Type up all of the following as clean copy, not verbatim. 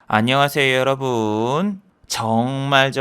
안녕하세요, 여러분. 정말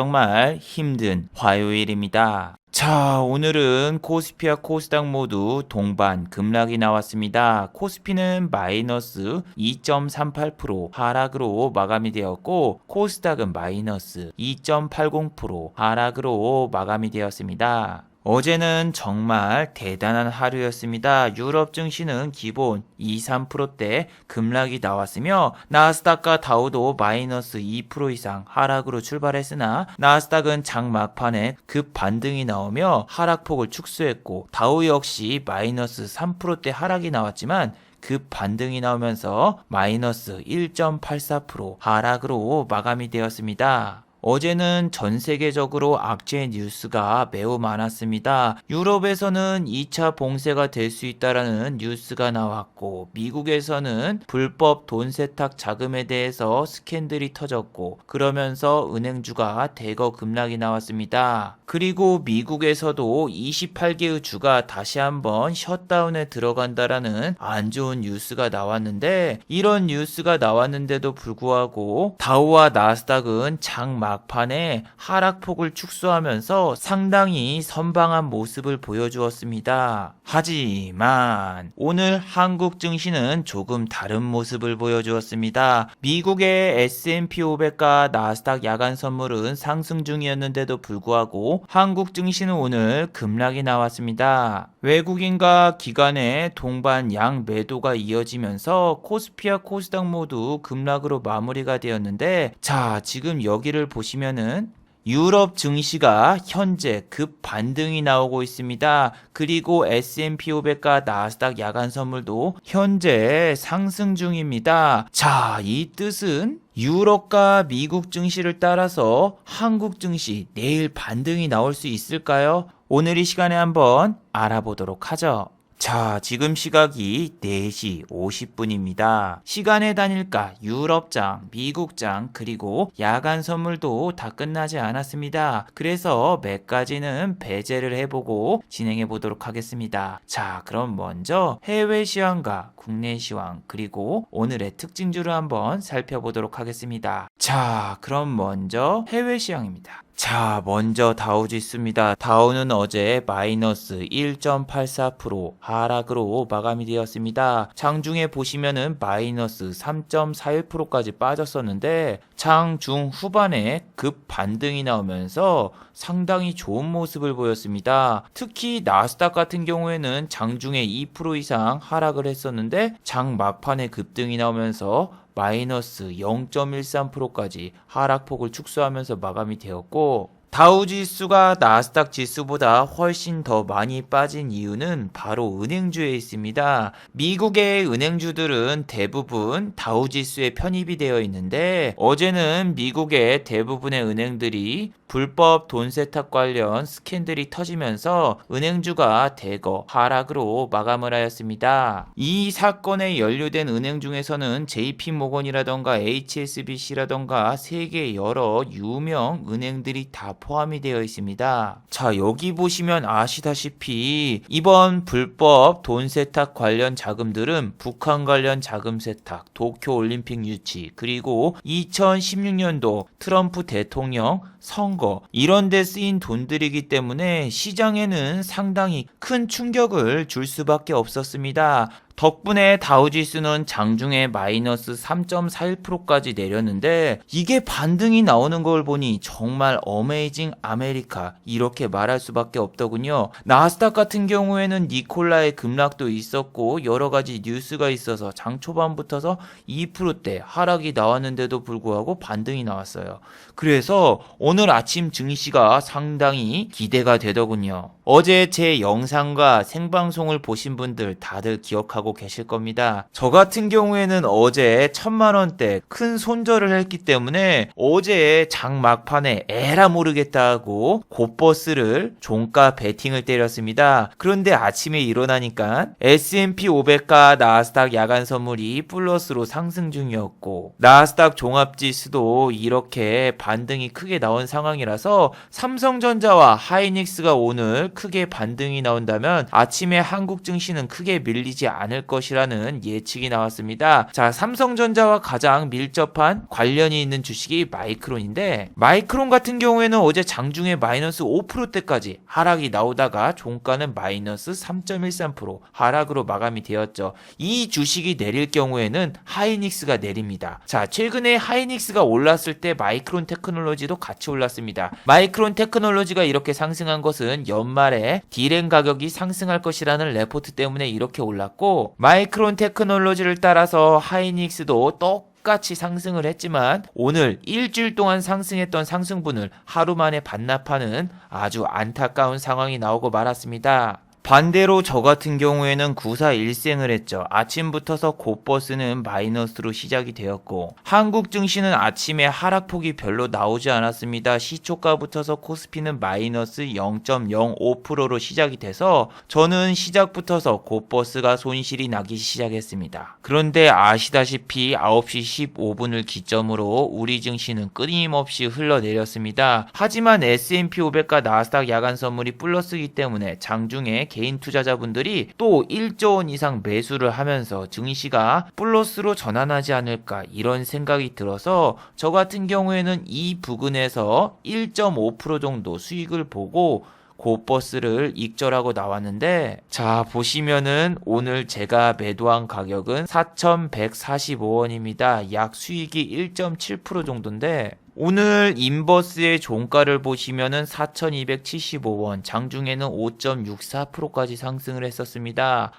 힘든 화요일입니다. 자, 오늘은 코스피와 코스닥 모두 동반 급락이 나왔습니다. 코스피는 마이너스 2.38% 하락으로 마감이 되었고, 코스닥은 마이너스 2.80% 하락으로 마감이 되었습니다. 어제는 정말 대단한 하루였습니다. 유럽 증시는 기본 2, 3%대 급락이 나왔으며 나스닥과 다우도 마이너스 2% 이상 하락으로 출발했으나 나스닥은 장 막판에 급 반등이 나오며 하락폭을 축소했고 다우 역시 마이너스 3%대 하락이 나왔지만 급 반등이 나오면서 마이너스 1.84% 하락으로 마감이 되었습니다. 어제는 전 세계적으로 악재 뉴스가 매우 많았습니다. 유럽에서는 2차 봉쇄가 될 수 있다라는 뉴스가 나왔고, 미국에서는 불법 돈 세탁 자금에 대해서 스캔들이 터졌고, 그러면서 은행주가 대거 급락이 나왔습니다. 그리고 미국에서도 28개의 주가 다시 한번 셧다운에 들어간다라는 안 좋은 뉴스가 나왔는데, 이런 뉴스가 나왔는데도 불구하고 다우와 나스닥은 장 막판에 하락폭을 축소하면서 상당히 선방한 모습을 보여주었습니다. 하지만 오늘 한국 증시는 조금 다른 모습을 보여주었습니다. 미국의 S&P 500과 나스닥 야간 선물은 상승 중이었는데도 불구하고 한국 증시는 오늘 급락이 나왔습니다. 외국인과 기관의 동반 양 매도가 이어지면서 코스피와 코스닥 모두 급락으로 마무리가 되었는데, 자, 지금 여기를 보시면은 유럽 증시가 현재 급 반등이 나오고 있습니다. 그리고 S&P 500과 나스닥 야간 선물도 현재 상승 중입니다. 자, 이 뜻은 유럽과 미국 증시를 따라서 한국 증시 내일 반등이 나올 수 있을까요? 오늘 이 시간에 한번 알아보도록 하죠. 자, 지금 시각이 4시 50분입니다. 시간의 단일가, 유럽장, 미국장, 그리고 야간 선물도 다 끝나지 않았습니다. 그래서 몇 가지는 배제를 해보고 진행해 보도록 하겠습니다. 자, 그럼 먼저 해외 시황과 국내 시황, 그리고 오늘의 특징주를 한번 살펴보도록 하겠습니다. 자, 그럼 먼저 해외 시황입니다. 자, 먼저 다우지수입니다. 다우는 어제 마이너스 1.84% 하락으로 마감이 되었습니다. 장중에 보시면은 마이너스 3.41%까지 빠졌었는데 장중 후반에 급 반등이 나오면서 상당히 좋은 모습을 보였습니다. 특히 나스닥 같은 경우에는 장중에 2% 이상 하락을 했었는데 장 막판에 급등이 나오면서 마이너스 0.13%까지 하락폭을 축소하면서 마감이 되었고, 다우지수가 나스닥 지수보다 훨씬 더 많이 빠진 이유는 바로 은행주에 있습니다. 미국의 은행주들은 대부분 다우지수에 편입이 되어 있는데 어제는 미국의 대부분의 은행들이 불법 돈 세탁 관련 스캔들이 터지면서 은행주가 대거 하락으로 마감을 하였습니다. 이 사건에 연루된 은행 중에서는 JP모건이라던가 HSBC라던가 세계 여러 유명 은행들이 다 포함이 되어 있습니다. 자, 여기 보시면 아시다시피 이번 불법 돈 세탁 관련 자금들은 북한 관련 자금 세탁, 도쿄올림픽 유치, 그리고 2016년도 트럼프 대통령 선거 이런 데 쓰인 돈들이기 때문에 시장에는 상당히 큰 충격을 줄 수밖에 없었습니다. 덕분에 다우지수는 장중에 마이너스 3.41%까지 내렸는데 이게 반등이 나오는 걸 보니 정말 어메이징 아메리카 이렇게 말할 수밖에 없더군요. 나스닥 같은 경우에는 니콜라의 급락도 있었고 여러 가지 뉴스가 있어서 장 초반부터서 2%대 하락이 나왔는데도 불구하고 반등이 나왔어요. 그래서 오늘 아침 증시가 상당히 기대가 되더군요. 어제 제 영상과 생방송을 보신 분들 다들 기억하고 계실 겁니다. 저 같은 경우에는 어제 1000만원대 큰 손절을 했기 때문에 어제 장 막판에 에라 모르겠다 하고 곧버스를 종가 베팅을 때렸습니다. 그런데 아침에 일어나니까 S&P 500과 나스닥 야간 선물이 플러스로 상승 중이었고 나스닥 종합지수도 이렇게 반등이 크게 나온 상황이라서 삼성전자와 하이닉스가 오늘 크게 반등이 나온다면 아침에 한국 증시는 크게 밀리지 않을 않을 것이라는 예측이 나왔습니다. 자, 삼성전자와 가장 밀접한 관련이 있는 주식이 마이크론인데, 마이크론 같은 경우에는 어제 장중에 마이너스 5%대까지 하락이 나오다가 종가는 마이너스 3.13% 하락으로 마감이 되었죠. 이 주식이 내릴 경우에는 하이닉스가 내립니다. 자, 최근에 하이닉스가 올랐을 때 마이크론 테크놀로지도 같이 올랐습니다. 마이크론 테크놀로지가 이렇게 상승한 것은 연말에 D램 가격이 상승할 것이라는 레포트 때문에 이렇게 올랐고, 마이크론 테크놀로지를 따라서 하이닉스도 똑같이 상승을 했지만 오늘 일주일 동안 상승했던 상승분을 하루 만에 반납하는 아주 안타까운 상황이 나오고 말았습니다. 반대로 저 같은 경우에는 941생을 했죠. 아침부터서 곧버스는 마이너스로 시작이 되었고, 한국 증시는 아침에 하락폭이 별로 나오지 않았습니다. 시초가부터서 코스피는 마이너스 0.05%로 시작이 돼서 저는 시작부터서 곧버스가 손실이 나기 시작했습니다. 그런데 아시다시피 9시 15분을 기점으로 우리 증시는 끊임없이 흘러내렸습니다. 하지만 S&P 500과 나스닥 야간 선물이 플러스이기 때문에 장중에 개인 투자자분들이 또 1조 원 이상 매수를 하면서 증시가 플러스로 전환하지 않을까 이런 생각이 들어서 저 같은 경우에는 이 부근에서 1.5% 정도 수익을 보고 곧버스를 익절하고 나왔는데, 자 보시면은 오늘 제가 매도한 가격은 4,145원입니다. 약 수익이 1.7% 정도인데, 오늘 인버스의 종가를 보시면은 4,275원, 장중에는 5.64%까지 상승을 했었습니다.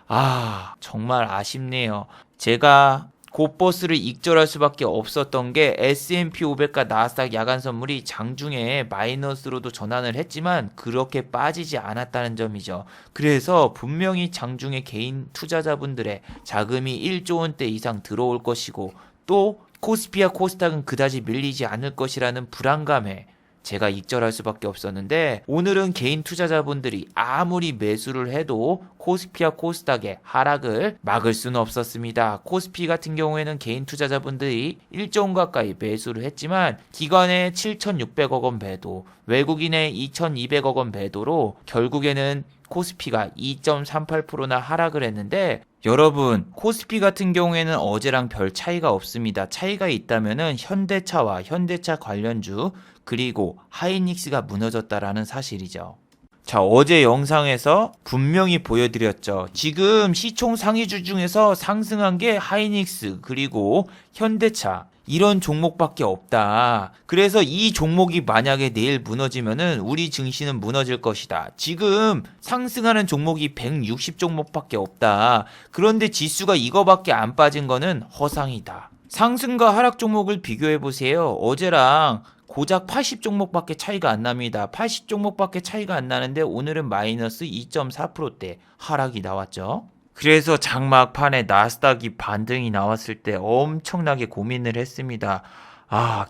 정말 아쉽네요. 제가 곧버스를 익절할 수밖에 없었던 게 S&P 500과 나스닥 야간 선물이 장중에 마이너스로도 전환을 했지만 그렇게 빠지지 않았다는 점이죠. 그래서 분명히 장중에 개인 투자자분들의 자금이 1조 원대 이상 들어올 것이고, 또 코스피와 코스닥은 그다지 밀리지 않을 것이라는 불안감에 제가 익절할 수밖에 없었는데, 오늘은 개인 투자자분들이 아무리 매수를 해도 코스피와 코스닥의 하락을 막을 수는 없었습니다. 코스피 같은 경우에는 개인 투자자분들이 1조 원 가까이 매수를 했지만 기관의 7,600억 원 매도, 외국인의 2,200억 원 매도로 결국에는 코스피가 2.38%나 하락을 했는데, 여러분 코스피 같은 경우에는 어제랑 별 차이가 없습니다. 차이가 있다면은 현대차와 현대차 관련주 그리고 하이닉스가 무너졌다라는 사실이죠. 자, 어제 영상에서 분명히 보여드렸죠. 지금 시총 상위주 중에서 상승한 게 하이닉스 그리고 현대차 이런 종목밖에 없다. 그래서 이 종목이 만약에 내일 무너지면은 우리 증시는 무너질 것이다. 지금 상승하는 종목이 160 종목밖에 없다. 그런데 지수가 이거밖에 안 빠진 거는 허상이다. 상승과 하락 종목을 비교해 보세요. 어제랑 고작 80 종목밖에 차이가 안 납니다. 80 종목밖에 차이가 안 나는데 오늘은 마이너스 2.4%대 하락이 나왔죠. 그래서 장막판에 나스닥이 반등이 나왔을 때 엄청나게 고민을 했습니다.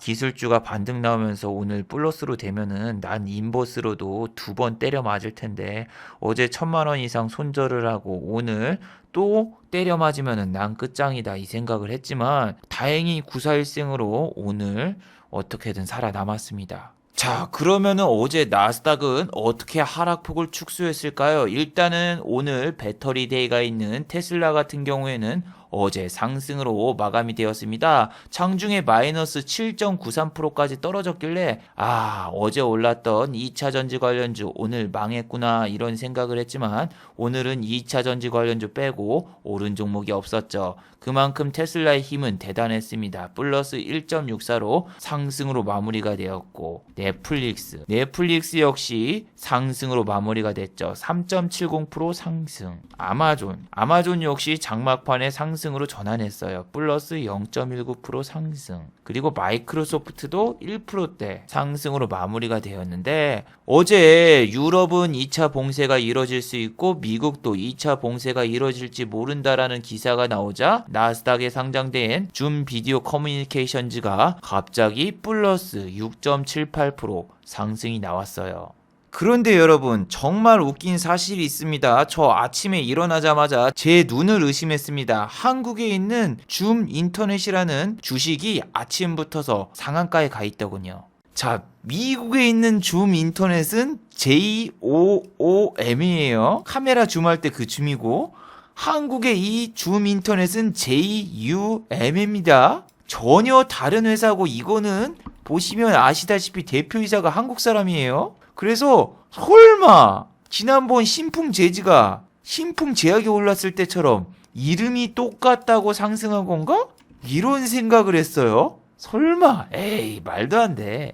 기술주가 반등 나오면서 오늘 플러스로 되면은 난 인버스로도 2번 때려 맞을 텐데, 어제 1,000만 원 이상 손절을 하고 오늘 또 때려 맞으면은 난 끝장이다 이 생각을 했지만, 다행히 941승으로 오늘 어떻게든 살아남았습니다. 자, 그러면은 어제 나스닥은 어떻게 하락폭을 축소했을까요? 일단은 오늘 배터리 데이가 있는 테슬라 같은 경우에는 어제 상승으로 마감이 되었습니다. 장중에 마이너스 7.93%까지 떨어졌길래 어제 올랐던 2차 전지 관련주 오늘 망했구나 이런 생각을 했지만, 오늘은 2차 전지 관련주 빼고 오른 종목이 없었죠. 그만큼 테슬라의 힘은 대단했습니다. 플러스 1.64로 상승으로 마무리가 되었고, 넷플릭스 역시 상승으로 마무리가 됐죠. 3.70% 상승. 아마존 역시 장막판에 상승으로 전환했어요. 플러스 0.19% 상승. 그리고 마이크로소프트도 1%대 상승으로 마무리가 되었는데, 어제 유럽은 2차 봉쇄가 이뤄질 수 있고 미국도 2차 봉쇄가 이뤄질지 모른다라는 기사가 나오자 나스닥에 상장된 줌 비디오 커뮤니케이션즈가 갑자기 플러스 6.78% 상승이 나왔어요. 그런데 여러분, 정말 웃긴 사실이 있습니다. 저 아침에 일어나자마자 제 눈을 의심했습니다. 한국에 있는 줌 인터넷이라는 주식이 아침부터서 상한가에 가 있더군요. 자, 미국에 있는 줌 인터넷은 JOOM이에요. 카메라 줌할 때 그 줌이고, 한국의 이 줌 인터넷은 JUM입니다. 전혀 다른 회사고 이거는 보시면 아시다시피 대표이사가 한국 사람이에요. 그래서 설마 지난번 신풍제지가 신풍제약이 올랐을 때처럼 이름이 똑같다고 상승한 건가? 이런 생각을 했어요. 설마 에이 말도 안 돼.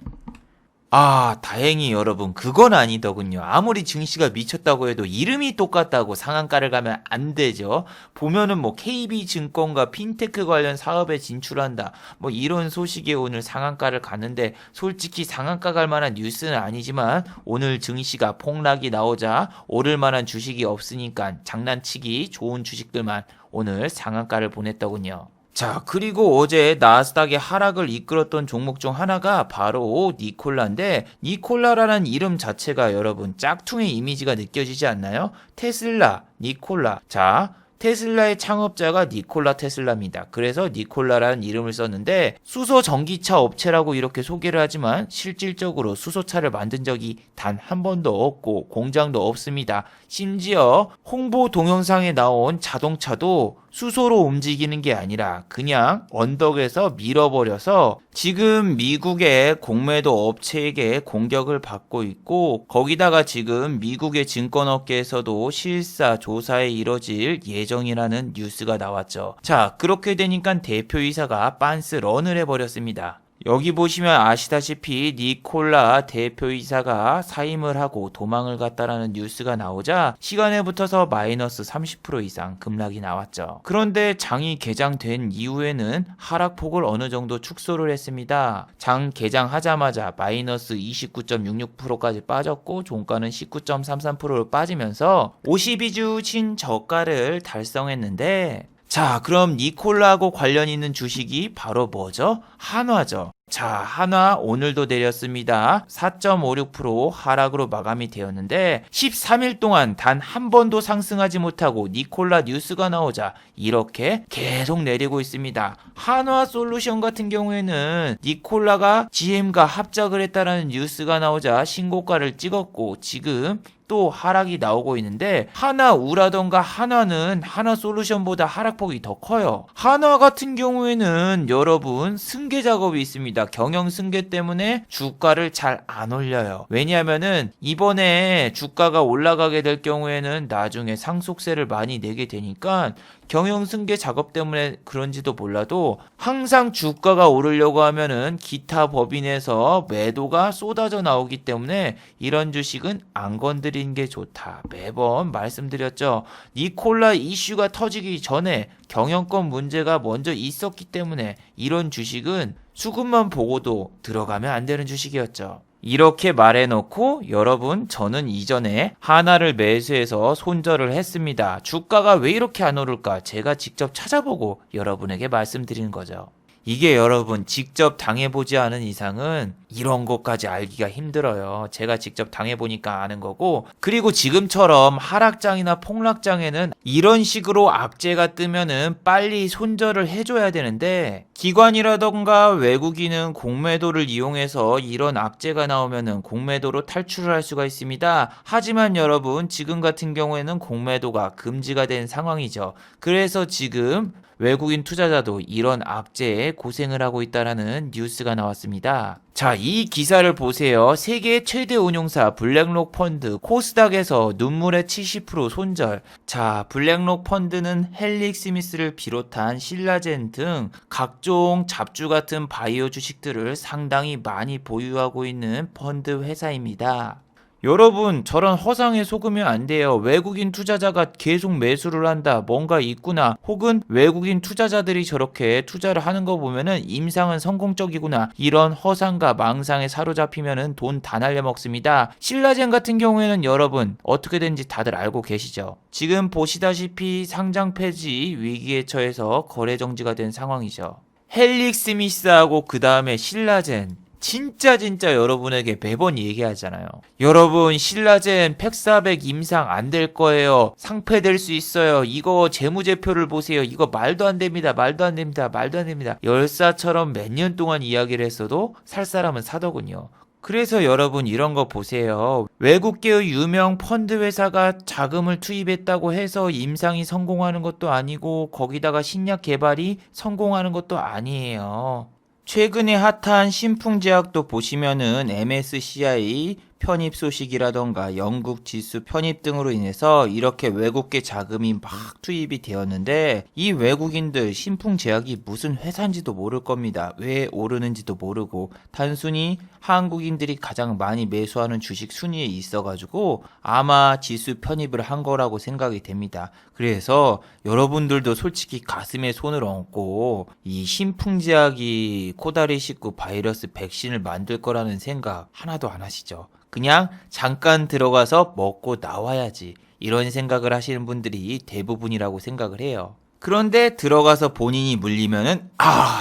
아, 다행히 여러분 그건 아니더군요. 아무리 증시가 미쳤다고 해도 이름이 똑같다고 상한가를 가면 안 되죠. 보면은 뭐 KB증권과 핀테크 관련 사업에 진출한다. 뭐 이런 소식에 오늘 상한가를 갔는데 솔직히 상한가 갈 만한 뉴스는 아니지만 오늘 증시가 폭락이 나오자 오를 만한 주식이 없으니까 장난치기 좋은 주식들만 오늘 상한가를 보냈더군요. 자, 그리고 어제 나스닥의 하락을 이끌었던 종목 중 하나가 바로 니콜라인데, 니콜라라는 이름 자체가 여러분 짝퉁의 이미지가 느껴지지 않나요? 테슬라, 니콜라. 자, 테슬라의 창업자가 니콜라 테슬라입니다. 그래서 니콜라라는 이름을 썼는데 수소 전기차 업체라고 이렇게 소개를 하지만 실질적으로 수소차를 만든 적이 단 한 번도 없고 공장도 없습니다. 심지어 홍보 동영상에 나온 자동차도 수소로 움직이는 게 아니라 그냥 언덕에서 밀어버려서 지금 미국의 공매도 업체에게 공격을 받고 있고 거기다가 지금 미국의 증권업계에서도 실사 조사에 이뤄질 예정이라는 뉴스가 나왔죠. 자, 그렇게 되니까 대표이사가 빤스런을 해버렸습니다. 여기 보시면 아시다시피 니콜라 대표이사가 사임을 하고 도망을 갔다라는 뉴스가 나오자 시간에 붙어서 마이너스 30% 이상 급락이 나왔죠. 그런데 장이 개장된 이후에는 하락폭을 어느 정도 축소를 했습니다. 장 개장하자마자 마이너스 29.66%까지 빠졌고 종가는 19.33%로 빠지면서 52주 신저가를 달성했는데 자, 그럼 니콜라하고 관련 있는 주식이 바로 뭐죠? 한화죠. 자, 한화 오늘도 내렸습니다. 4.56% 하락으로 마감이 되었는데 13일 동안 단 한 번도 상승하지 못하고 니콜라 뉴스가 나오자 이렇게 계속 내리고 있습니다. 한화 솔루션 같은 경우에는 니콜라가 GM과 합작을 했다라는 뉴스가 나오자 신고가를 찍었고 지금 또 하락이 나오고 있는데 하나우라던가 한화는 하나솔루션보다 하락폭이 더 커요. 한화 같은 경우에는 여러분 승계 작업이 있습니다. 경영 승계 때문에 주가를 잘 안 올려요. 왜냐하면은 이번에 주가가 올라가게 될 경우에는 나중에 상속세를 많이 내게 되니까 경영 승계 작업 때문에 그런지도 몰라도 항상 주가가 오르려고 하면은 기타 법인에서 매도가 쏟아져 나오기 때문에 이런 주식은 안 건드리는 게 좋다. 매번 말씀드렸죠. 니콜라 이슈가 터지기 전에 경영권 문제가 먼저 있었기 때문에 이런 주식은 수급만 보고도 들어가면 안 되는 주식이었죠. 이렇게 말해놓고 여러분 저는 이전에 하나를 매수해서 손절을 했습니다. 주가가 왜 이렇게 안 오를까 제가 직접 찾아보고 여러분에게 말씀드리는 거죠. 이게 여러분 직접 당해보지 않은 이상은 이런 것까지 알기가 힘들어요. 제가 직접 당해보니까 아는 거고 그리고 지금처럼 하락장이나 폭락장에는 이런 식으로 악재가 뜨면은 빨리 손절을 해줘야 되는데 기관이라던가 외국인은 공매도를 이용해서 이런 악재가 나오면은 공매도로 탈출을 할 수가 있습니다. 하지만 여러분 지금 같은 경우에는 공매도가 금지가 된 상황이죠. 그래서 지금 외국인 투자자도 이런 악재에 고생을 하고 있다라는 뉴스가 나왔습니다. 자, 이 기사를 보세요. 세계 최대 운용사 블랙록 펀드 코스닥에서 눈물의 70% 손절. 자, 블랙록 펀드는 헬릭 스미스를 비롯한 신라젠 등 각종 잡주 같은 바이오 주식들을 상당히 많이 보유하고 있는 펀드 회사입니다. 여러분 저런 허상에 속으면 안 돼요. 외국인 투자자가 계속 매수를 한다. 뭔가 있구나. 혹은 외국인 투자자들이 저렇게 투자를 하는 거 보면은 임상은 성공적이구나. 이런 허상과 망상에 사로잡히면은 돈 다 날려먹습니다. 신라젠 같은 경우에는 여러분 어떻게 된지 다들 알고 계시죠? 지금 보시다시피 상장 폐지 위기에 처해서 거래 정지가 된 상황이죠. 헬릭 스미스하고 그 다음에 신라젠 진짜 여러분에게 매번 얘기하잖아요. 여러분 신라젠 팩400 임상 안 될 거예요. 상폐될 수 있어요. 이거 재무제표를 보세요. 이거 말도 안 됩니다. 말도 안 됩니다. 말도 안 됩니다. 열사처럼 몇 년 동안 이야기를 했어도 살 사람은 사더군요. 그래서 여러분 이런 거 보세요. 외국계의 유명 펀드 회사가 자금을 투입했다고 해서 임상이 성공하는 것도 아니고 거기다가 신약 개발이 성공하는 것도 아니에요. 최근에 핫한 신풍제약도 보시면은 MSCI 편입 소식이라던가 영국 지수 편입 등으로 인해서 이렇게 외국계 자금이 막 투입이 되었는데 이 외국인들 신풍제약이 무슨 회사인지도 모를 겁니다. 왜 오르는지도 모르고 단순히 한국인들이 가장 많이 매수하는 주식 순위에 있어가지고 아마 지수 편입을 한 거라고 생각이 됩니다. 그래서 여러분들도 솔직히 가슴에 손을 얹고 이 신풍제약이 코다리19 바이러스 백신을 만들 거라는 생각 하나도 안 하시죠? 그냥 잠깐 들어가서 먹고 나와야지 이런 생각을 하시는 분들이 대부분이라고 생각을 해요. 그런데 들어가서 본인이 물리면은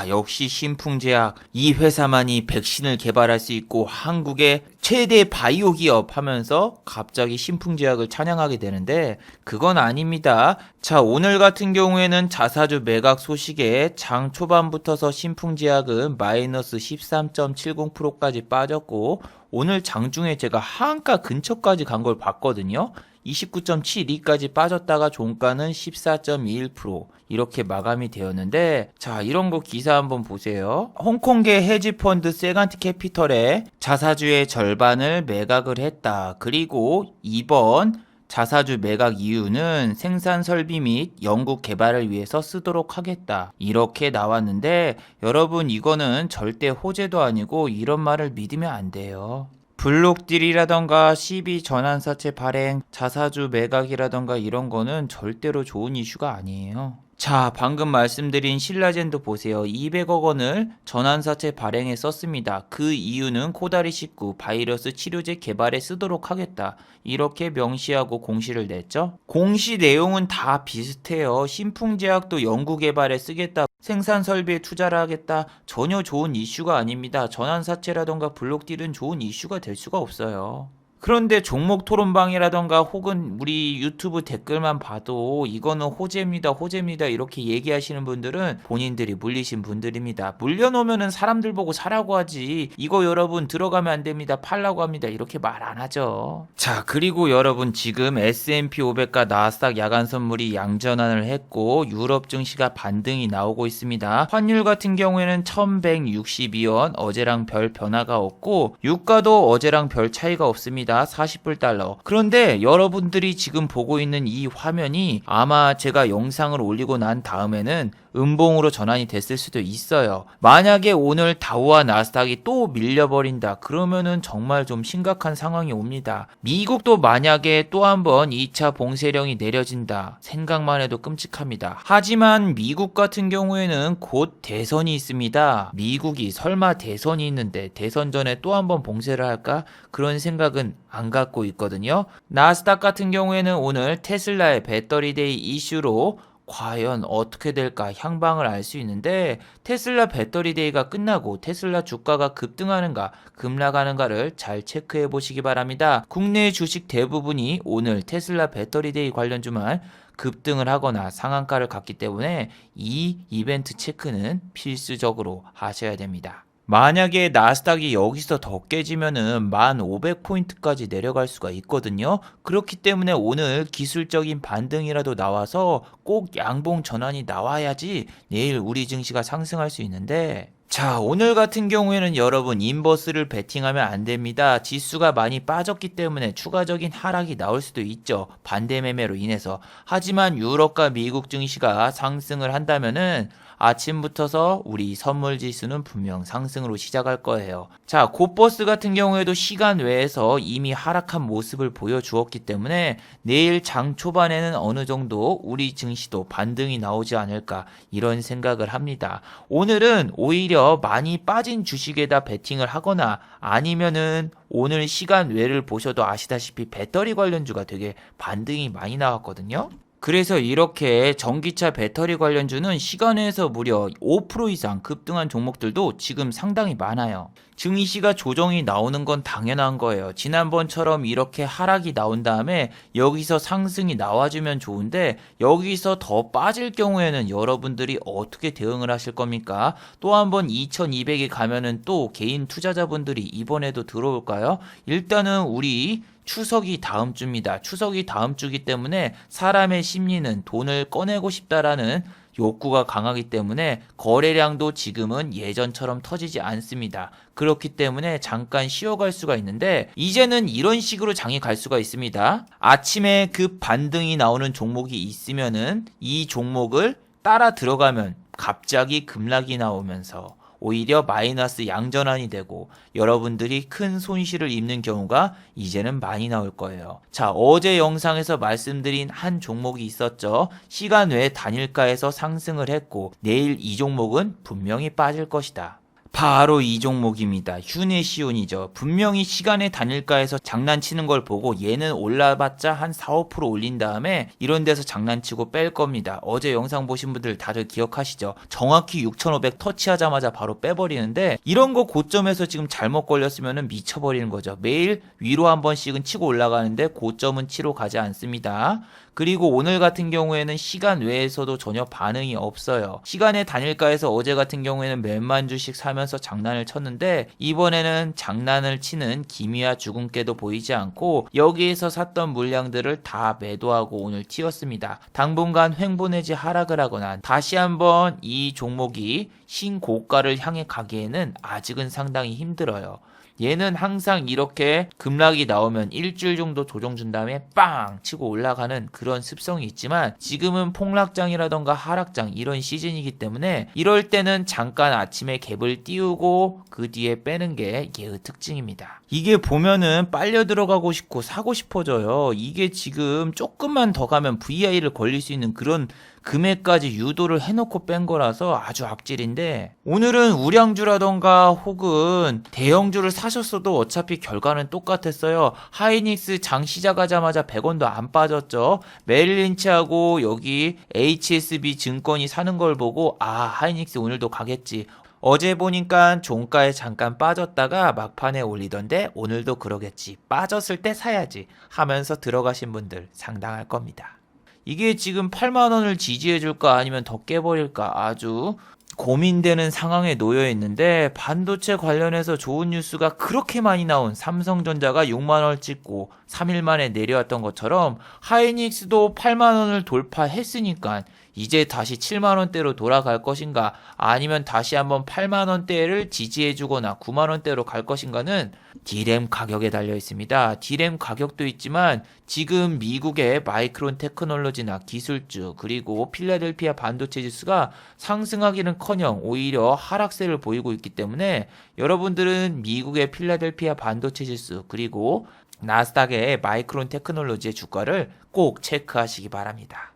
역시 신풍제약 이 회사만이 백신을 개발할 수 있고 한국의 최대 바이오 기업 하면서 갑자기 신풍제약을 찬양하게 되는데 그건 아닙니다. 자, 오늘 같은 경우에는 자사주 매각 소식에 장 초반부터서 신풍제약은 마이너스 13.70%까지 빠졌고 오늘 장중에 제가 하한가 근처까지 간 걸 봤거든요. 29.72까지 빠졌다가 종가는 14.21% 이렇게 마감이 되었는데 자, 이런 거 기사 한번 보세요. 홍콩계 헤지펀드 세간트 캐피털에 자사주의 절반을 매각을 했다. 그리고 이번 자사주 매각 이유는 생산 설비 및 연구 개발을 위해서 쓰도록 하겠다. 이렇게 나왔는데 여러분 이거는 절대 호재도 아니고 이런 말을 믿으면 안 돼요. 블록딜이라던가 CB 전환사채 발행, 자사주 매각이라던가 이런 거는 절대로 좋은 이슈가 아니에요. 자, 방금 말씀드린 신라젠도 보세요. 200억 원을 전환사채 발행에 썼습니다. 그 이유는 코다리19 바이러스 치료제 개발에 쓰도록 하겠다. 이렇게 명시하고 공시를 냈죠. 공시 내용은 다 비슷해요. 신풍제약도 연구 개발에 쓰겠다. 생산 설비에 투자를 하겠다. 전혀 좋은 이슈가 아닙니다. 전환사채라던가 블록딜은 좋은 이슈가 될 수가 없어요. 그런데 종목 토론방이라던가 혹은 우리 유튜브 댓글만 봐도 이거는 호재입니다 이렇게 얘기하시는 분들은 본인들이 물리신 분들입니다. 물려놓으면은 사람들 보고 사라고 하지 이거 여러분 들어가면 안 됩니다 팔라고 합니다 이렇게 말 안 하죠. 자, 그리고 여러분 지금 S&P 500과 나스닥 야간 선물이 양전환을 했고 유럽 증시가 반등이 나오고 있습니다. 환율 같은 경우에는 1162원 어제랑 별 변화가 없고 유가도 어제랑 별 차이가 없습니다. 40불 달러. 그런데 여러분들이 지금 보고 있는 이 화면이 아마 제가 영상을 올리고 난 다음에는 음봉으로 전환이 됐을 수도 있어요. 만약에 오늘 다우와 나스닥이 또 밀려버린다. 그러면은 정말 좀 심각한 상황이 옵니다. 미국도 만약에 또 한번 2차 봉쇄령이 내려진다. 생각만 해도 끔찍합니다. 하지만 미국 같은 경우에는 곧 대선이 있습니다. 미국이 설마 대선이 있는데 대선 전에 또 한번 봉쇄를 할까? 그런 생각은 안 갖고 있거든요. 나스닥 같은 경우에는 오늘 테슬라의 배터리데이 이슈로 과연 어떻게 될까 향방을 알 수 있는데 테슬라 배터리데이가 끝나고 테슬라 주가가 급등하는가 급락하는가를 잘 체크해 보시기 바랍니다. 국내 주식 대부분이 오늘 테슬라 배터리데이 관련주만 급등을 하거나 상한가를 갔기 때문에 이 이벤트 체크는 필수적으로 하셔야 됩니다. 만약에 나스닥이 여기서 더 깨지면은 1500포인트까지 내려갈 수가 있거든요. 그렇기 때문에 오늘 기술적인 반등이라도 나와서 꼭 양봉 전환이 나와야지 내일 우리 증시가 상승할 수 있는데 자, 오늘 같은 경우에는 여러분 인버스를 베팅하면 안 됩니다. 지수가 많이 빠졌기 때문에 추가적인 하락이 나올 수도 있죠. 반대 매매로 인해서. 하지만 유럽과 미국 증시가 상승을 한다면은 아침부터서 우리 선물 지수는 분명 상승으로 시작할 거예요. 자, 고버스 같은 경우에도 시간 외에서 이미 하락한 모습을 보여주었기 때문에 내일 장 초반에는 어느 정도 우리 증시도 반등이 나오지 않을까 이런 생각을 합니다. 오늘은 오히려 많이 빠진 주식에다 베팅을 하거나 아니면은 오늘 시간 외를 보셔도 아시다시피 배터리 관련주가 되게 반등이 많이 나왔거든요. 그래서 이렇게 전기차 배터리 관련주는 시간에서 무려 5% 이상 급등한 종목들도 지금 상당히 많아요. 증시가 조정이 나오는 건 당연한 거예요. 지난번처럼 이렇게 하락이 나온 다음에 여기서 상승이 나와주면 좋은데 여기서 더 빠질 경우에는 여러분들이 어떻게 대응을 하실 겁니까? 또 한번 2200이 가면은 또 개인 투자자분들이 이번에도 들어올까요? 일단은 우리 추석이 다음 주입니다. 추석이 다음 주기 때문에 사람의 심리는 돈을 꺼내고 싶다라는 욕구가 강하기 때문에 거래량도 지금은 예전처럼 터지지 않습니다. 그렇기 때문에 잠깐 쉬어갈 수가 있는데 이제는 이런 식으로 장이 갈 수가 있습니다. 아침에 그 반등이 나오는 종목이 있으면은 이 종목을 따라 들어가면 갑자기 급락이 나오면서 오히려 마이너스 양전환이 되고 여러분들이 큰 손실을 입는 경우가 이제는 많이 나올 거예요. 자, 어제 영상에서 말씀드린 한 종목이 있었죠. 시간 외 단일가에서 상승을 했고 내일 이 종목은 분명히 빠질 것이다. 바로 이 종목입니다. 휴네시온이죠. 분명히 시간의 단일가에서 장난치는 걸 보고 얘는 올라봤자 한 4, 5% 올린 다음에 이런 데서 장난치고 뺄 겁니다. 어제 영상 보신 분들 다들 기억하시죠? 정확히 6,500 터치하자마자 바로 빼버리는데 이런 거 고점에서 지금 잘못 걸렸으면 미쳐버리는 거죠. 매일 위로 한 번씩은 치고 올라가는데 고점은 치러 가지 않습니다. 그리고 오늘 같은 경우에는 시간 외에서도 전혀 반응이 없어요. 시간의 단일가에서 어제 같은 경우에는 몇만 주씩 사면서 장난을 쳤는데 이번에는 장난을 치는 기미와 주근깨도 보이지 않고 여기에서 샀던 물량들을 다 매도하고 오늘 튀었습니다. 당분간 횡보 내지 하락을 하거나 다시 한번 이 종목이 신고가를 향해 가기에는 아직은 상당히 힘들어요. 얘는 항상 이렇게 급락이 나오면 일주일 정도 조정 준 다음에 빵 치고 올라가는 그런 습성이 있지만 지금은 폭락장이라던가 하락장 이런 시즌이기 때문에 이럴 때는 잠깐 아침에 갭을 띄우고 그 뒤에 빼는 게 얘의 특징입니다. 이게 보면은 빨려 들어가고 싶고 사고 싶어져요. 이게 지금 조금만 더 가면 VI를 걸릴 수 있는 그런 금액까지 유도를 해놓고 뺀 거라서 아주 악질인데 오늘은 우량주라던가 혹은 대형주를 사셨어도 어차피 결과는 똑같았어요. 하이닉스 장 시작하자마자 100원도 안 빠졌죠. 메릴린치하고 여기 HSB 증권이 사는 걸 보고 하이닉스 오늘도 가겠지. 어제 보니까 종가에 잠깐 빠졌다가 막판에 올리던데 오늘도 그러겠지. 빠졌을 때 사야지 하면서 들어가신 분들 상당할 겁니다. 이게 지금 8만원을 지지해줄까 아니면 더 깨버릴까 아주 고민되는 상황에 놓여 있는데 반도체 관련해서 좋은 뉴스가 그렇게 많이 나온 삼성전자가 6만원을 찍고 3일 만에 내려왔던 것처럼 하이닉스도 8만원을 돌파했으니까 이제 다시 7만원대로 돌아갈 것인가 아니면 다시 한번 8만원대를 지지해주거나 9만원대로 갈 것인가는 D램 가격에 달려 있습니다. D램 가격도 있지만 지금 미국의 마이크론 테크놀로지나 기술주 그리고 필라델피아 반도체 지수가 상승하기는커녕 오히려 하락세를 보이고 있기 때문에 여러분들은 미국의 필라델피아 반도체 지수 그리고 나스닥의 마이크론 테크놀로지의 주가를 꼭 체크하시기 바랍니다.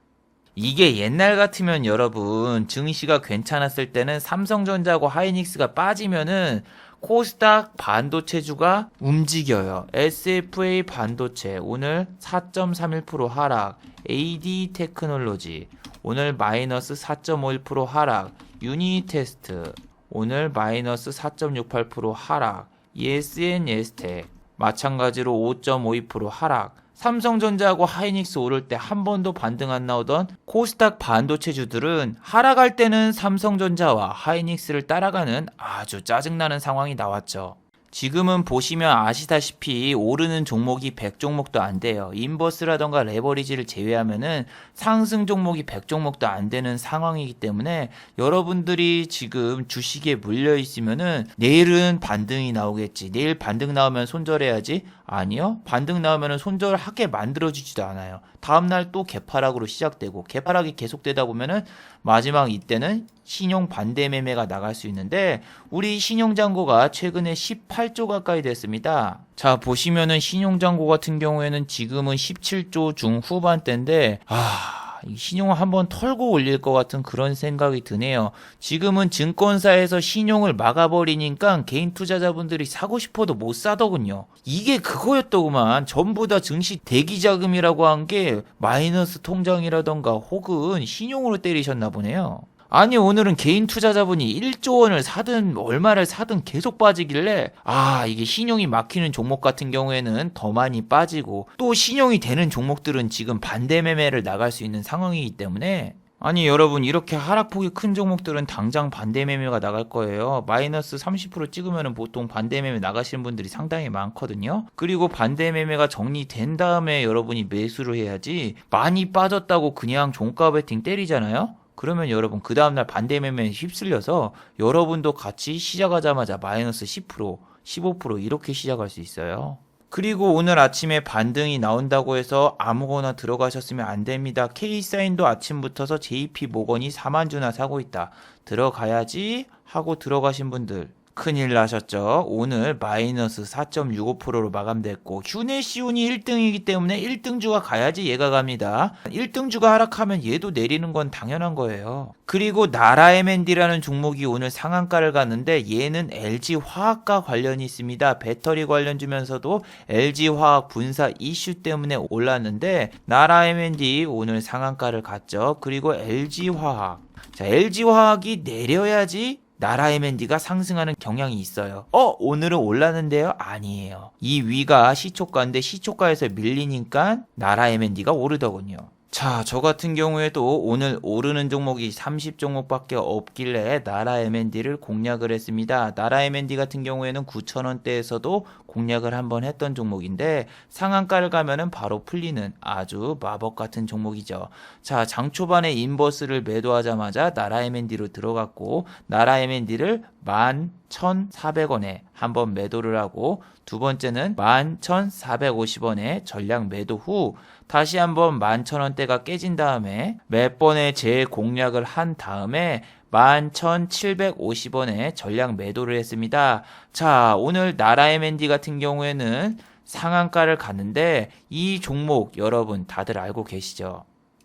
이게 옛날 같으면 여러분 증시가 괜찮았을 때는 삼성전자하고 하이닉스가 빠지면은 코스닥 반도체주가 움직여요. SFA 반도체 오늘 4.31% 하락, AD 테크놀로지 오늘 마이너스 4.51% 하락, 유니테스트 오늘 마이너스 4.68% 하락, ESN 에스텍 마찬가지로 5.52% 하락. 삼성전자하고 하이닉스 오를 때 한 번도 반등 안 나오던 코스닥 반도체주들은 하락할 때는 삼성전자와 하이닉스를 따라가는 아주 짜증나는 상황이 나왔죠. 지금은 보시면 아시다시피 오르는 종목이 100종목도 안 돼요. 인버스라던가 레버리지를 제외하면은 상승 종목이 100종목도 안 되는 상황이기 때문에 여러분들이 지금 주식에 물려 있으면은 내일은 반등이 나오겠지. 내일 반등 나오면 손절해야지. 아니요. 반등 나오면 손절하게 만들어주지도 않아요. 다음날 또 개파락으로 시작되고 개파락이 계속되다 보면은 마지막 이때는 신용 반대 매매가 나갈 수 있는데 우리 신용잔고가 최근에 18조 가까이 됐습니다. 자 보시면은 신용잔고 같은 경우에는 지금은 17조 중후반대인데 이 신용을 한번 털고 올릴 것 같은 그런 생각이 드네요. 지금은 증권사에서 신용을 막아버리니까 개인 투자자분들이 사고 싶어도 못 사더군요. 이게 그거였더구만. 전부 다 증시 대기자금이라고 한 게 마이너스 통장이라던가 혹은 신용으로 때리셨나 보네요. 아니 오늘은 개인 투자자분이 1조 원을 사든 얼마를 사든 계속 빠지길래 이게 신용이 막히는 종목 같은 경우에는 더 많이 빠지고 또 신용이 되는 종목들은 지금 반대 매매를 나갈 수 있는 상황이기 때문에 아니 여러분 이렇게 하락폭이 큰 종목들은 당장 반대 매매가 나갈 거예요. 마이너스 30% 찍으면 보통 반대 매매 나가시는 분들이 상당히 많거든요. 그리고 반대 매매가 정리된 다음에 여러분이 매수를 해야지 많이 빠졌다고 그냥 종가 베팅 때리잖아요. 그러면 여러분 그 다음날 반대 매매에 휩쓸려서 여러분도 같이 시작하자마자 마이너스 10%, 15% 이렇게 시작할 수 있어요. 그리고 오늘 아침에 반등이 나온다고 해서 아무거나 들어가셨으면 안 됩니다. K사인도 아침부터서 JP모건이 4만 주나 사고 있다. 들어가야지 하고 들어가신 분들 큰일 나셨죠. 오늘 마이너스 4.65%로 마감됐고 휴네시온이 1등이기 때문에 1등주가 가야지 얘가 갑니다. 1등주가 하락하면 얘도 내리는 건 당연한 거예요. 그리고 나라 M&D라는 종목이 오늘 상한가를 갔는데 얘는 LG화학과 관련이 있습니다. 배터리 관련주면서도 LG화학 분사 이슈 때문에 올랐는데 나라 M&D 오늘 상한가를 갔죠. 그리고 LG화학. 자, LG화학이 내려야지 나라 M&D가 상승하는 경향이 있어요. 오늘은 올랐는데요? 아니에요. 이 위가 시초가인데 시초가에서 밀리니까 나라 M&D가 오르더군요. 자, 저 같은 경우에도 오늘 오르는 종목이 30종목밖에 없길래 나라 M&D를 공략을 했습니다. 나라 M&D 같은 경우에는 9,000원대에서도 공략을 한번 했던 종목인데 상한가를 가면은 바로 풀리는 아주 마법 같은 종목이죠. 자, 장 초반에 인버스를 매도하자마자 나라 M&D로 들어갔고 나라 M&D를 11,400원에 한번 매도를 하고 두 번째는 11,450원에 전량 매도 후 다시 한번 11,000원대가 깨진 다음에 몇 번의 재공략을 한 다음에 11,750원에 전량 매도를 했습니다. 자, 오늘 나라 M&D 같은 경우에는 상한가를 갔는데 이 종목 여러분 다들 알고 계시죠?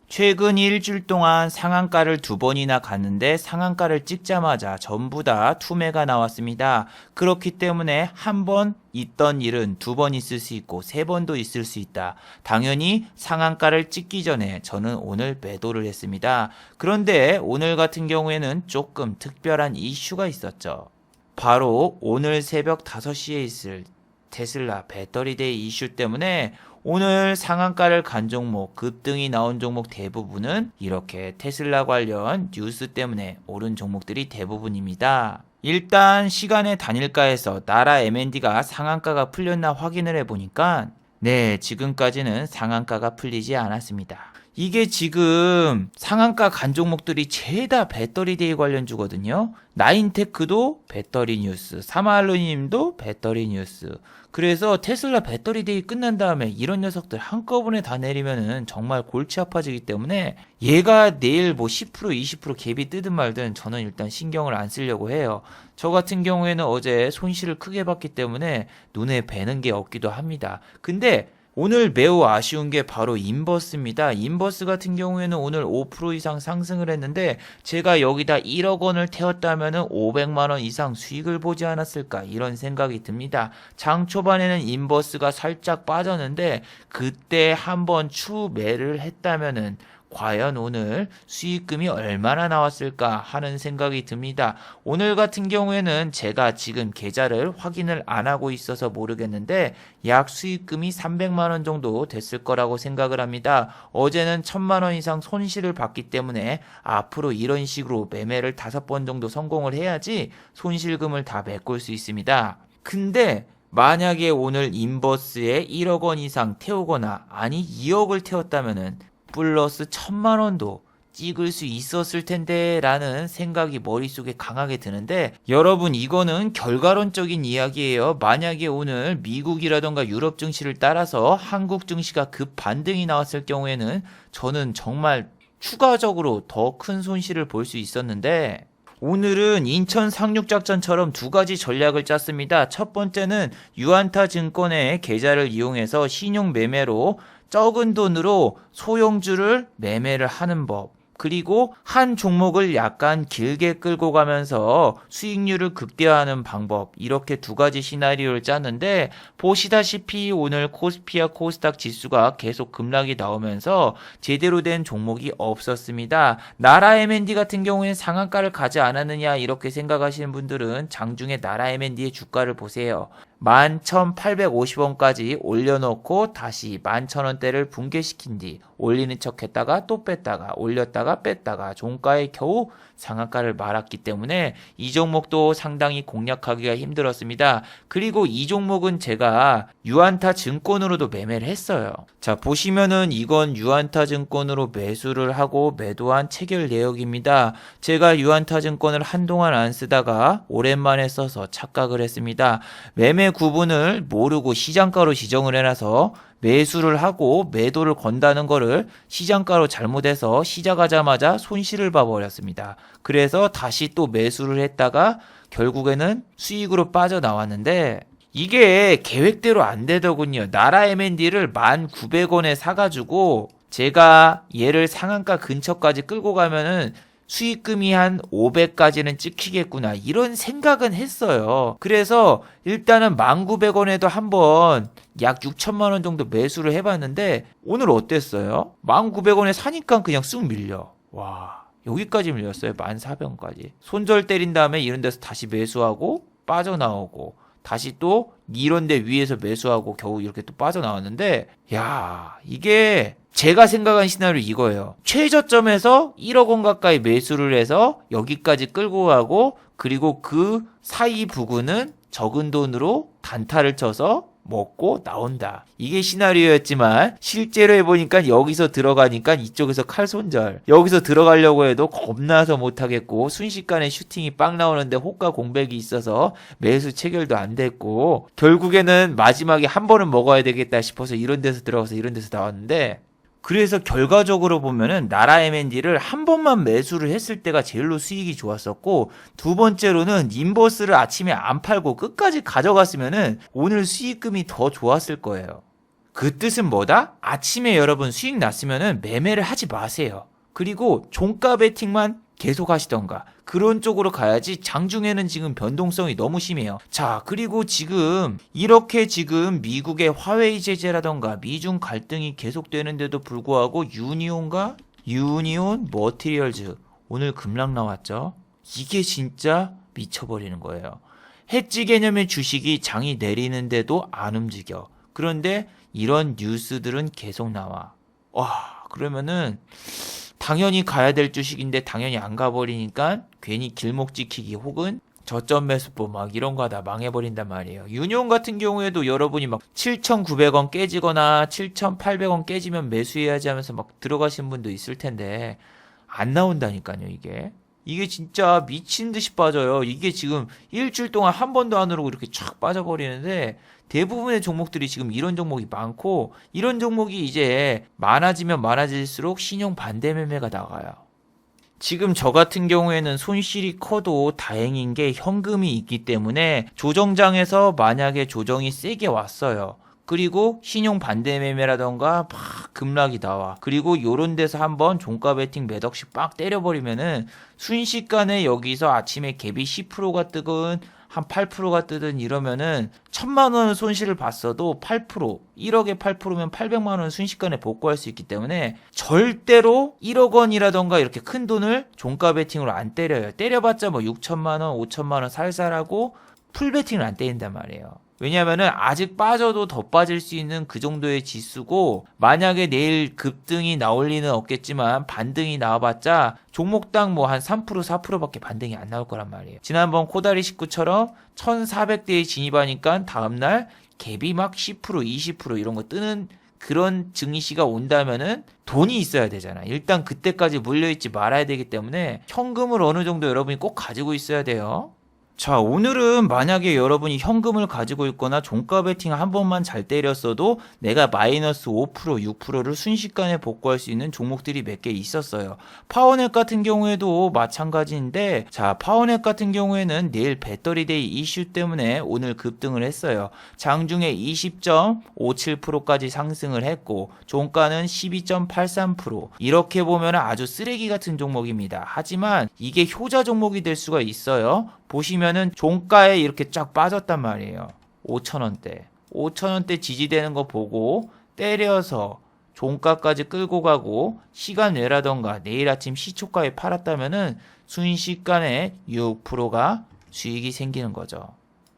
최근 일주일 동안 상한가를 2번이나 갔는데 상한가를 찍자마자 전부 다 투매가 나왔습니다. 그렇기 때문에 한 번 있던 일은 2번 있을 수 있고 3번도 있을 수 있다. 당연히 상한가를 찍기 전에 저는 오늘 매도를 했습니다. 그런데 오늘 같은 경우에는 조금 특별한 이슈가 있었죠. 바로 오늘 새벽 5시에 있을 테슬라 배터리데이 이슈 때문에 오늘 상한가를 간 종목, 급등이 나온 종목 대부분은 이렇게 테슬라 관련 뉴스 때문에 오른 종목들이 대부분입니다. 일단 시간의 단일가에서 나라 M&D가 상한가가 풀렸나 확인을 해보니까 네, 지금까지는 상한가가 풀리지 않았습니다. 이게 지금 상한가 간 종목들이 죄다 배터리데이 관련주거든요. 나인테크도 배터리 뉴스, 사마알로님도 배터리 뉴스. 그래서 테슬라 배터리데이 끝난 다음에 이런 녀석들 한꺼번에 다 내리면은 정말 골치 아파지기 때문에 얘가 내일 뭐 10% 20% 갭이 뜨든 말든 저는 일단 신경을 안 쓰려고 해요. 저 같은 경우에는 어제 손실을 크게 봤기 때문에 눈에 뵈는 게 없기도 합니다. 근데 오늘 매우 아쉬운 게 바로 인버스입니다. 인버스 같은 경우에는 오늘 5% 이상 상승을 했는데 제가 여기다 1억 원을 태웠다면 500만 원 이상 수익을 보지 않았을까 이런 생각이 듭니다. 장 초반에는 인버스가 살짝 빠졌는데 그때 한번 추매를 했다면은 과연 오늘 수익금이 얼마나 나왔을까 하는 생각이 듭니다. 오늘 같은 경우에는 제가 지금 계좌를 확인을 안 하고 있어서 모르겠는데 약 수익금이 300만 원 정도 됐을 거라고 생각을 합니다. 어제는 1000만 원 이상 손실을 봤기 때문에 앞으로 이런 식으로 매매를 5번 정도 성공을 해야지 손실금을 다 메꿀 수 있습니다. 근데 만약에 오늘 인버스에 1억 원 이상 태우거나 아니 2억을 태웠다면은 플러스 1000만 원도 찍을 수 있었을 텐데 라는 생각이 머릿속에 강하게 드는데 여러분 이거는 결과론적인 이야기예요. 만약에 오늘 미국이라던가 유럽 증시를 따라서 한국 증시가 급 반등이 나왔을 경우에는 저는 정말 추가적으로 더 큰 손실을 볼 수 있었는데 오늘은 인천 상륙작전처럼 2가지 전략을 짰습니다. 첫 번째는 유안타 증권의 계좌를 이용해서 신용 매매로 적은 돈으로 소형주를 매매를 하는 법, 그리고 한 종목을 약간 길게 끌고 가면서 수익률을 극대화하는 방법, 이렇게 두 가지 시나리오를 짰는데, 보시다시피 오늘 코스피와 코스닥 지수가 계속 급락이 나오면서 제대로 된 종목이 없었습니다. 나라 M&D 같은 경우에는 상한가를 가지 않았느냐 이렇게 생각하시는 분들은 장중에 나라 M&D의 주가를 보세요. 11,850원까지 올려놓고 다시 11,000원대를 붕괴시킨 뒤 올리는 척 했다가 또 뺐다가 올렸다가 뺐다가 종가에 겨우 상한가를 말았기 때문에 이 종목도 상당히 공략하기가 힘들었습니다. 그리고 이 종목은 제가 유안타 증권으로도 매매를 했어요. 자, 보시면은 이건 유안타 증권으로 매수를 하고 매도한 체결 내역입니다. 제가 유안타 증권을 한동안 안 쓰다가 오랜만에 써서 착각을 했습니다. 매매 구분을 모르고 시장가로 지정을 해놔서 매수를 하고 매도를 건다는 거를 시장가로 잘못해서 시작하자마자 손실을 봐버렸습니다. 그래서 다시 또 매수를 했다가 결국에는 수익으로 빠져나왔는데, 이게 계획대로 안 되더군요. 나라 M&D를 1,900원에 사가지고 제가 얘를 상한가 근처까지 끌고 가면은 수익금이 한 500까지는 찍히겠구나 이런 생각은 했어요. 그래서 일단은 1,900원에도 한번 약 6천만 원 정도 매수를 해봤는데 오늘 어땠어요? 1,900원에 사니까 그냥 쑥 밀려. 와, 여기까지 밀렸어요. 1,400원까지. 손절 때린 다음에 이런 데서 다시 매수하고 빠져나오고 다시 또 이런 데 위에서 매수하고 겨우 이렇게 또 빠져나왔는데, 야, 이게 제가 생각한 시나리오 이거예요. 최저점에서 1억 원 가까이 매수를 해서 여기까지 끌고 가고, 그리고 그 사이 부근은 적은 돈으로 단타를 쳐서 먹고 나온다. 이게 시나리오였지만 실제로 해보니까 여기서 들어가니까 이쪽에서 칼손절, 여기서 들어가려고 해도 겁나서 못하겠고 순식간에 슈팅이 빵 나오는데 호가 공백이 있어서 매수 체결도 안 됐고, 결국에는 마지막에 한 번은 먹어야 되겠다 싶어서 이런 데서 들어가서 이런 데서 나왔는데, 그래서 결과적으로 보면은 나라 M&D를 한 번만 매수를 했을 때가 제일로 수익이 좋았었고, 두 번째로는 인버스를 아침에 안 팔고 끝까지 가져갔으면은 오늘 수익금이 더 좋았을 거예요. 그 뜻은 뭐다? 아침에 여러분 수익 났으면은 매매를 하지 마세요. 그리고 종가 베팅만 계속 하시던가 그런 쪽으로 가야지. 장중에는 지금 변동성이 너무 심해요. 자, 그리고 지금 이렇게 지금 미국의 화웨이 제재라던가 미중 갈등이 계속되는데도 불구하고 유니온 머티리얼즈 오늘 급락 나왔죠. 이게 진짜 미쳐버리는 거예요. 해지 개념의 주식이 장이 내리는데도 안 움직여. 그런데 이런 뉴스들은 계속 나와. 와, 그러면은 당연히 가야 될 주식인데 당연히 안 가버리니까 괜히 길목 지키기 혹은 저점 매수법 막 이런 거 하다 망해버린단 말이에요. 유니온 같은 경우에도 여러분이 막 7,900원 깨지거나 7,800원 깨지면 매수해야지 하면서 막 들어가신 분도 있을 텐데 안 나온다니까요. 이게 진짜 미친 듯이 빠져요. 이게 지금 일주일 동안 한 번도 안 오르고 이렇게 쫙 빠져버리는데, 대부분의 종목들이 지금 이런 종목이 많고, 이런 종목이 이제 많아지면 많아질수록 신용 반대 매매가 나가요. 지금 저 같은 경우에는 손실이 커도 다행인 게 현금이 있기 때문에 조정장에서 만약에 조정이 세게 왔어요. 그리고 신용 반대 매매라던가 막 급락이 나와. 그리고 요런 데서 한번 종가 베팅 몇 억씩 빡 때려버리면은 순식간에 여기서 아침에 갭이 10%가 뜨건 한 8%가 뜨든 이러면은 1,000만 원 손실을 봤어도 8%, 1억에 8%면 800만 원 순식간에 복구할 수 있기 때문에 절대로 1억 원이라던가 이렇게 큰 돈을 종가 베팅으로 안 때려요. 때려봤자 뭐 6천만 원, 5천만 원 살살하고 풀 베팅을 안 때린단 말이에요. 왜냐면은 아직 빠져도 더 빠질 수 있는 그 정도의 지수고, 만약에 내일 급등이 나올 리는 없겠지만 반등이 나와봤자 종목당 뭐 한 3%, 4%밖에 반등이 안 나올 거란 말이에요. 지난번 코다리 19처럼 1,400대에 진입하니까 다음날 갭이 막 10%, 20% 이런 거 뜨는 그런 증시가 온다면은 돈이 있어야 되잖아. 일단 그때까지 물려있지 말아야 되기 때문에 현금을 어느 정도 여러분이 꼭 가지고 있어야 돼요. 자, 오늘은 만약에 여러분이 현금을 가지고 있거나 종가 베팅 한 번만 잘 때렸어도 내가 마이너스 5%, 6%를 순식간에 복구할 수 있는 종목들이 몇 개 있었어요. 파워넷 같은 경우에도 마찬가지인데, 자, 파워넷 같은 경우에는 내일 배터리데이 이슈 때문에 오늘 급등을 했어요. 장중에 20.57%까지 상승을 했고, 종가는 12.83%. 이렇게 보면 아주 쓰레기 같은 종목입니다. 하지만 이게 효자 종목이 될 수가 있어요. 보시면은 종가에 이렇게 쫙 빠졌단 말이에요. 5,000원대. 5,000원대 지지되는 거 보고 때려서 종가까지 끌고 가고 시간 외라던가 내일 아침 시초가에 팔았다면은 순식간에 6%가 수익이 생기는 거죠.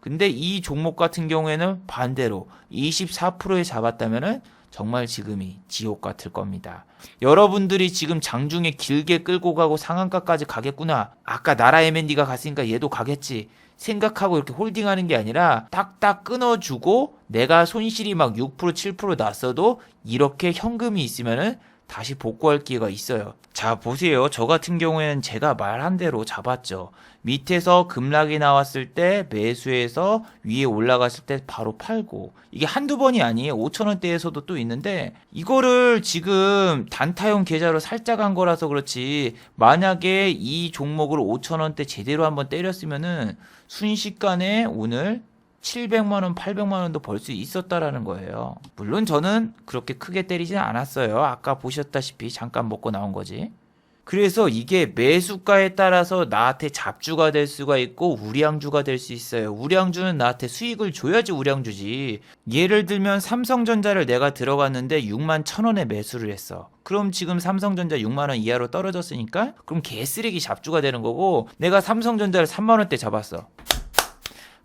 근데 이 종목 같은 경우에는 반대로 24%에 잡았다면은 정말 지금이 지옥 같을 겁니다. 여러분들이 지금 장중에 길게 끌고 가고 상한가까지 가겠구나. 아까 나라 M&D가 갔으니까 얘도 가겠지. 생각하고 이렇게 홀딩하는 게 아니라 딱딱 끊어주고 내가 손실이 막 6%, 7% 났어도 이렇게 현금이 있으면은 다시 복구할 기회가 있어요. 자, 보세요. 저 같은 경우에는 제가 말한 대로 잡았죠. 밑에서 급락이 나왔을 때 매수해서 위에 올라갔을 때 바로 팔고, 이게 한두 번이 아니에요. 5,000원대에서도 또 있는데 이거를 지금 단타용 계좌로 살짝 한 거라서 그렇지, 만약에 이 종목을 5,000원대 제대로 한번 때렸으면은 순식간에 오늘 700만원, 800만원도 벌 수 있었다라는 거예요. 물론 저는 그렇게 크게 때리진 않았어요. 아까 보셨다시피 잠깐 먹고 나온 거지. 그래서 이게 매수가에 따라서 나한테 잡주가 될 수가 있고 우량주가 될 수 있어요. 우량주는 나한테 수익을 줘야지 우량주지. 예를 들면 삼성전자를 내가 들어갔는데 6만 1,000원에 매수를 했어. 그럼 지금 삼성전자 6만원 이하로 떨어졌으니까 그럼 개쓰레기 잡주가 되는 거고, 내가 삼성전자를 3만원대 잡았어.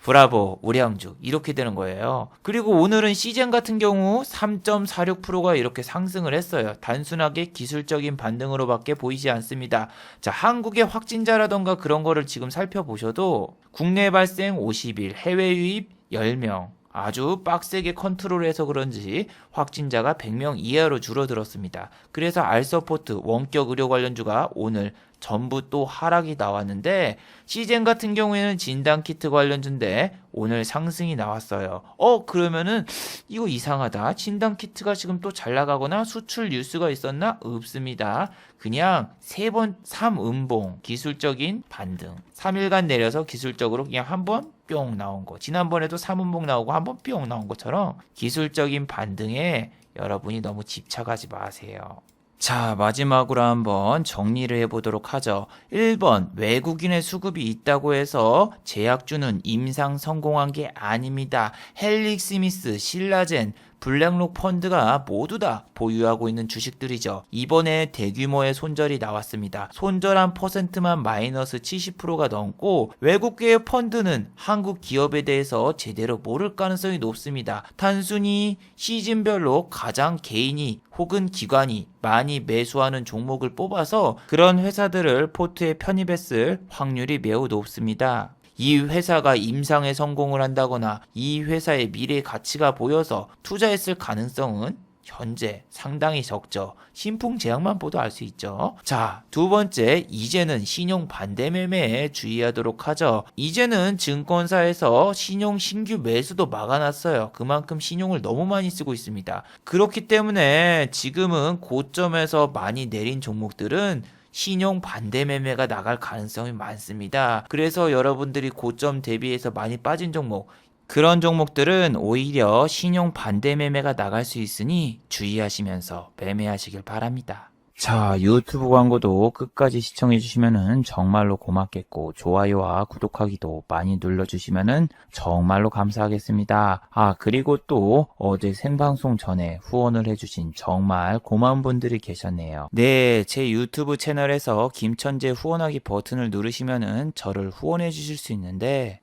브라보, 우량주 이렇게 되는 거예요. 그리고 오늘은 시젠 같은 경우 3.46%가 이렇게 상승을 했어요. 단순하게 기술적인 반등으로밖에 보이지 않습니다. 자, 한국의 확진자라던가 그런 거를 지금 살펴보셔도 국내 발생 50일, 해외 유입 10명, 아주 빡세게 컨트롤해서 그런지 확진자가 100명 이하로 줄어들었습니다. 그래서 알서포트, 원격 의료 관련주가 오늘 전부 또 하락이 나왔는데, 시젠 같은 경우에는 진단키트 관련주인데 오늘 상승이 나왔어요. 그러면은 이거 이상하다. 진단키트가 지금 또 잘 나가거나 수출 뉴스가 있었나? 없습니다. 그냥 3음봉 기술적인 반등, 3일간 내려서 기술적으로 그냥 한번 뿅 나온 거. 지난번에도 3음봉 나오고 한번 뿅 나온 것처럼 기술적인 반등에 여러분이 너무 집착하지 마세요. 자, 마지막으로 한번 정리를 해보도록 하죠. 1번, 외국인의 수급이 있다고 해서 제약주는 임상 성공한 게 아닙니다. 헬릭스미스, 신라젠, 블랙록 펀드가 모두 다 보유하고 있는 주식들이죠. 이번에 대규모의 손절이 나왔습니다. 손절한 퍼센트만 마이너스 70%가 넘고, 외국계의 펀드는 한국 기업에 대해서 제대로 모를 가능성이 높습니다. 단순히 시즌별로 가장 개인이 혹은 기관이 많이 매수하는 종목을 뽑아서 그런 회사들을 포트에 편입했을 확률이 매우 높습니다. 이 회사가 임상에 성공을 한다거나 이 회사의 미래 가치가 보여서 투자했을 가능성은 현재 상당히 적죠. 신풍제약만 보도 알 수 있죠. 자, 두 번째, 이제는 신용 반대 매매에 주의하도록 하죠. 이제는 증권사에서 신용 신규 매수도 막아놨어요. 그만큼 신용을 너무 많이 쓰고 있습니다. 그렇기 때문에 지금은 고점에서 많이 내린 종목들은 신용 반대 매매가 나갈 가능성이 많습니다. 그래서 여러분들이 고점 대비해서 많이 빠진 종목, 그런 종목들은 오히려 신용 반대 매매가 나갈 수 있으니 주의하시면서 매매하시길 바랍니다. 자, 유튜브 광고도 끝까지 시청해주시면 정말로 고맙겠고, 좋아요와 구독하기도 많이 눌러주시면 정말로 감사하겠습니다. 그리고 또 어제 생방송 전에 후원을 해주신 정말 고마운 분들이 계셨네요. 네, 제 유튜브 채널에서 김천재 후원하기 버튼을 누르시면 저를 후원해 주실 수 있는데,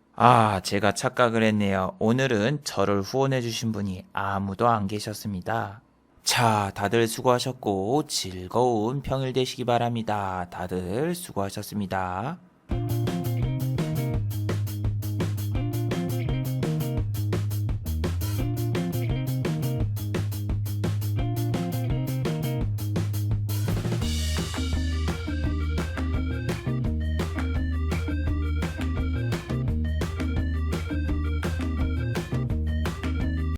제가 착각을 했네요. 오늘은 저를 후원해 주신 분이 아무도 안 계셨습니다. 자, 다들 수고하셨고 즐거운 평일 되시기 바랍니다. 다들 수고하셨습니다.